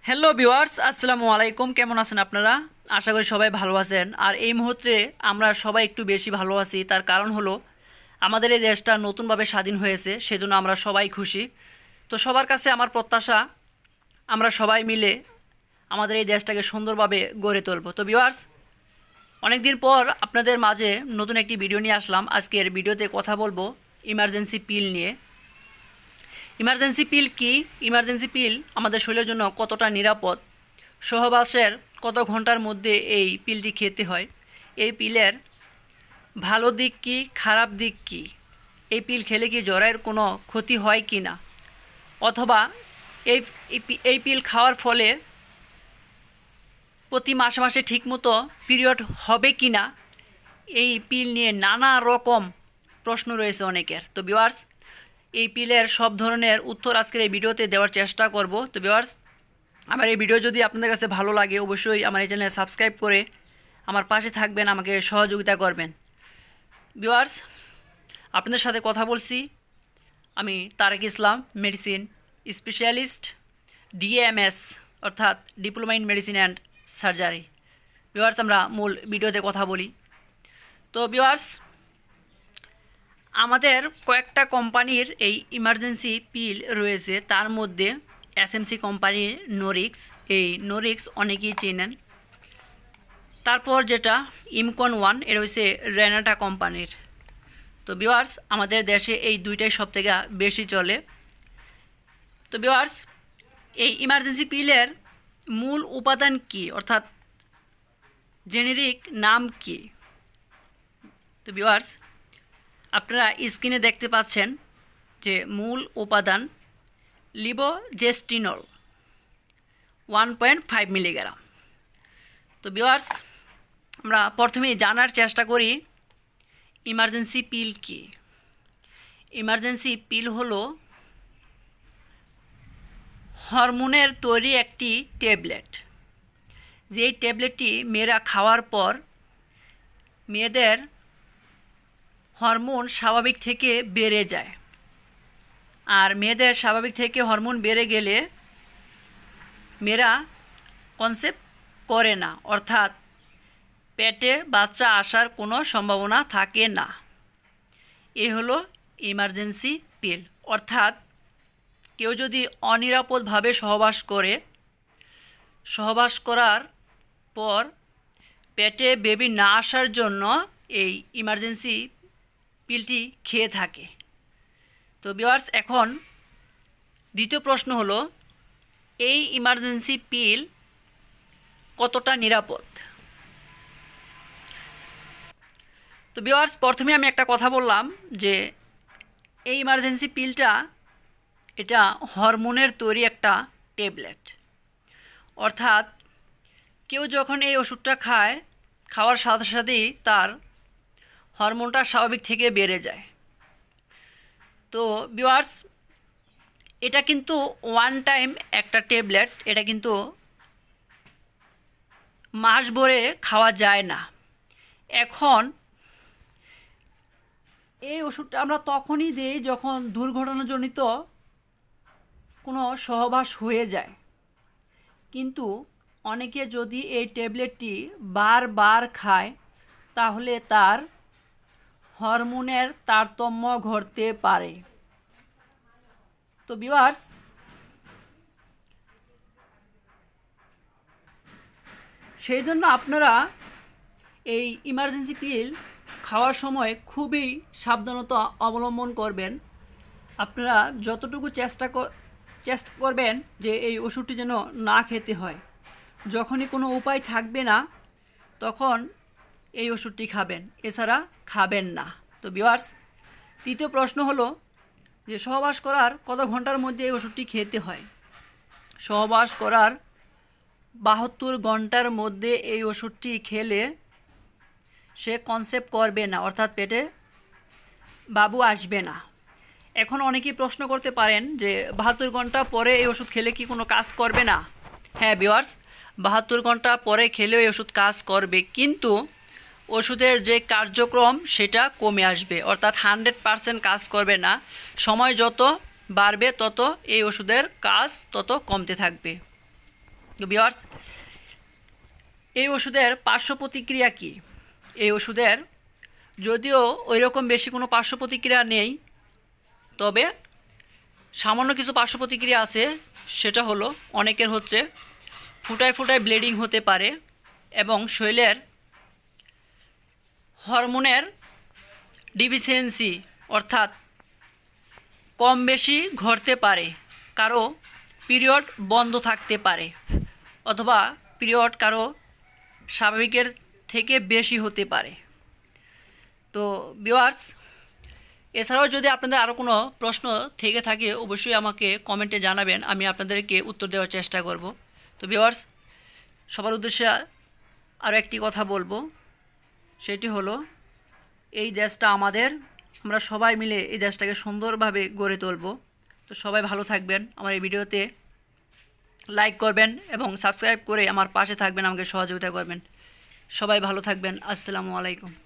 Hello viewers, আসসালামু আলাইকুম। কেমন আছেন আপনারা? আশা করি সবাই ভালো আছেন। আর এই মুহূর্তে আমরা সবাই একটু বেশি ভালো আছি। তার কারণ হলো আমাদের এই দেশটা নতুনভাবে স্বাধীন হয়েছে, সেজন্য আমরা সবাই খুশি। তো সবার কাছে আমার প্রত্যাশা আমরা সবাই মিলে আমাদের এই দেশটাকে সুন্দরভাবে গড়ে তুলব। তো ভিউয়ার্স, অনেক দিন পর আপনাদের মাঝে নতুন একটি ভিডিও নিয়ে আসলাম। আজকের ভিডিওতে কথা বলবো ইমার্জেন্সি পিল নিয়ে। ইমার্জেন্সি পিল কি? ইমার্জেন্সি পিল আমাদের শরীরের জন্য কতটা নিরাপদ, সহবাসের কত ঘন্টার মধ্যে এই পিলটি খেতে হয়, এই পিলের ভালো দিক কি, খারাপ দিক কি, এই পিল খেলে কি জ্বরের কোনো ক্ষতি হয় কি না, অথবা এই এই পিল খাওয়ার ফলে প্রতি মাসে মাসে ঠিকমতো পিরিয়ড হবে কি না, এই পিল নিয়ে নানা রকম প্রশ্ন রয়েছে অনেকের। তো ভিউয়ার্স, এই পিলের সব ধরনের উত্তর আজকের এই ভিডিওতে দেওয়ার চেষ্টা করব। তো ভিউয়ার্স, আমার এই ভিডিও যদি আপনাদের কাছে ভালো লাগে অবশ্যই আমার এই চ্যানেলে সাবস্ক্রাইব করে আমার পাশে থাকবেন, আমাকে সহযোগিতা করবেন। ভিউয়ার্স, আপনাদের সাথে কথা বলছি আমি তারেক ইসলাম, মেডিসিন স্পেশালিস্ট, ডিএমএস অর্থাৎ diploma in medicine and surgery. Viewers, আমরা মূল ভিডিওতে কথা বলি। তো ভিউয়ার্স, আমাদের কয়েকটা কোম্পানির এই ইমার্জেন্সি পিল রয়েছে। তার মধ্যে এসএমসি কোম্পানির নোরিক্স, এই নোরিক্স অনেকেই চেনেন। তারপর যেটা ইমকন ওয়ান, এটা হচ্ছে রেনাটা কোম্পানির। তো ভিউয়ার্স, আমাদের দেশে এই দুইটাই সবথেকে বেশি চলে। তো ভিউয়ার্স, এই ইমার্জেন্সি পিলের মূল উপাদান কি, অর্থাৎ জেনেরিক নাম কি? তো ভিউয়ার্স, আপনারা স্ক্রিনে দেখতে পাচ্ছেন যে মূল উপাদান লিবোজেস্টিনল 1.5 মিলিগ্রাম। তো ভিউয়ার্স, আমরা প্রথমেই জানার চেষ্টা করি ইমার্জেন্সি পিল কি। ইমার্জেন্সি পিল হলো হরমোনের তৈরি একটি ট্যাবলেট, যে এই ট্যাবলেটটি মেয়েরা খাওয়ার পর মেয়েদের হরমোন স্বাভাবিক থেকে বেড়ে যায়। আর মেয়েদের স্বাভাবিক থেকে হরমোন বেড়ে গেলে মেয়েরা কনসেপ্ট করে না, অর্থাৎ পেটে বাচ্চা আসার কোনো সম্ভাবনা থাকে না। এ হলো ইমার্জেন্সি পিল। অর্থাৎ কেউ যদি অনিরাপদভাবে সহবাস করার পর পেটে বেবি না আসার জন্য এই ইমার্জেন্সি পিলটি খেয়ে থাকে। তো ভিউয়ার্স, এখন দ্বিতীয় প্রশ্ন হলো এই ইমার্জেন্সি পিল কতটা নিরাপদ? তো ভিউয়ার্স, প্রথমে আমি একটা কথা বললাম যে এই ইমার্জেন্সি পিলটা এটা হরমোনের তৈরি একটা ট্যাবলেট। অর্থাৎ কেউ যখন এই ওষুধটা খাওয়ার সাথে সাথেই তার হরমোনটা স্বাভাবিক থেকে বেড়ে যায়। তো ভিউয়ার্স, এটা কিন্তু ওয়ান টাইম একটা ট্যাবলেট, এটা কিন্তু মাস ভরে খাওয়া যায় না। এখন এই ওষুধটা আমরা তখনই দিই যখন দুর্ঘটনাজনিত কোনো সহবাস হয়ে যায়। কিন্তু অনেকে যদি এই ট্যাবলেটটি বারবার খায় তাহলে তার হরমোনের তারতম্য ঘটতে পারে। তো ভিউয়ার্স, সেই জন্য আপনারা এই ইমার্জেন্সি পিল খাওয়ার সময় খুবই সাবধানতা অবলম্বন করবেন। আপনারা যতটুকু চেষ্টা করবেন যে এই ওষুধটি যেন না খেতে হয়। যখনই কোনো উপায় থাকবে না তখন এই ওষুধটি খাবেন, এছাড়া খাবেন না। তো ভিউয়ার্স, তৃতীয় প্রশ্ন হলো যে সহবাস করার কত ঘন্টার মধ্যে এই ওষুধটি খেতে হয়? সহবাস করার 72 ঘন্টার মধ্যে এই ওষুধটি খেলে সে কনসেপ্ট করবে না, অর্থাৎ পেটে বাবু আসবে না। এখন অনেকেই প্রশ্ন করতে পারেন যে 72 ঘন্টা পরে এই ওষুধ খেলে কি কোনো কাজ করবে না? হ্যাঁ ভিউয়ার্স, 72 ঘন্টা পরে খেলেও এই ওষুধ কাজ করবে, কিন্তু ওষুধের যে কার্যক্রম সেটা কমে আসবে, অর্থাৎ 100% কাজ করবে না। সময় যত বাড়বে তত এই ওষুধের কাজ তত কমতে থাকবে। তো ভিউয়ার্স, এই ওষুধের পার্শ্ব প্রতিক্রিয়া কী? এই ওষুধের যদিও ওই রকম বেশি কোনো পার্শ্ব প্রতিক্রিয়া নেই, তবে সামান্য কিছু পার্শ্ব প্রতিক্রিয়া আছে। সেটা হলো অনেকের হচ্ছে ফুটায় ফুটায় ব্লিডিং হতে পারে এবং শরীরের হরমোনের ডিফিসিয়েন্সি অর্থাৎ কম বেশি ঘটতে পারে, কারো পিরিয়ড বন্ধ থাকতে পারে, অথবা পিরিয়ড কারো স্বাভাবিকের থেকে বেশি হতে পারে। তো ভিউয়ার্স, এছাড়াও যদি আপনাদের আরও কোনো প্রশ্ন থেকে থাকে অবশ্যই আমাকে কমেন্টে জানাবেন, আমি আপনাদেরকে উত্তর দেওয়ার চেষ্টা করব। তো ভিউয়ার্স, সবার উদ্দেশ্যে আরও একটি কথা বলবো, সেটি হলো এই দেশটা আমাদের, আমরা সবাই মিলে এই দেশটাকে সুন্দরভাবে গড়ে তুলব। তো সবাই ভালো থাকবেন, আমার এই ভিডিওতে লাইক করবেন এবং সাবস্ক্রাইব করে আমার পাশে থাকবেন, আমাকে সহযোগিতা করবেন। সবাই ভালো থাকবেন। আসসালামু আলাইকুম।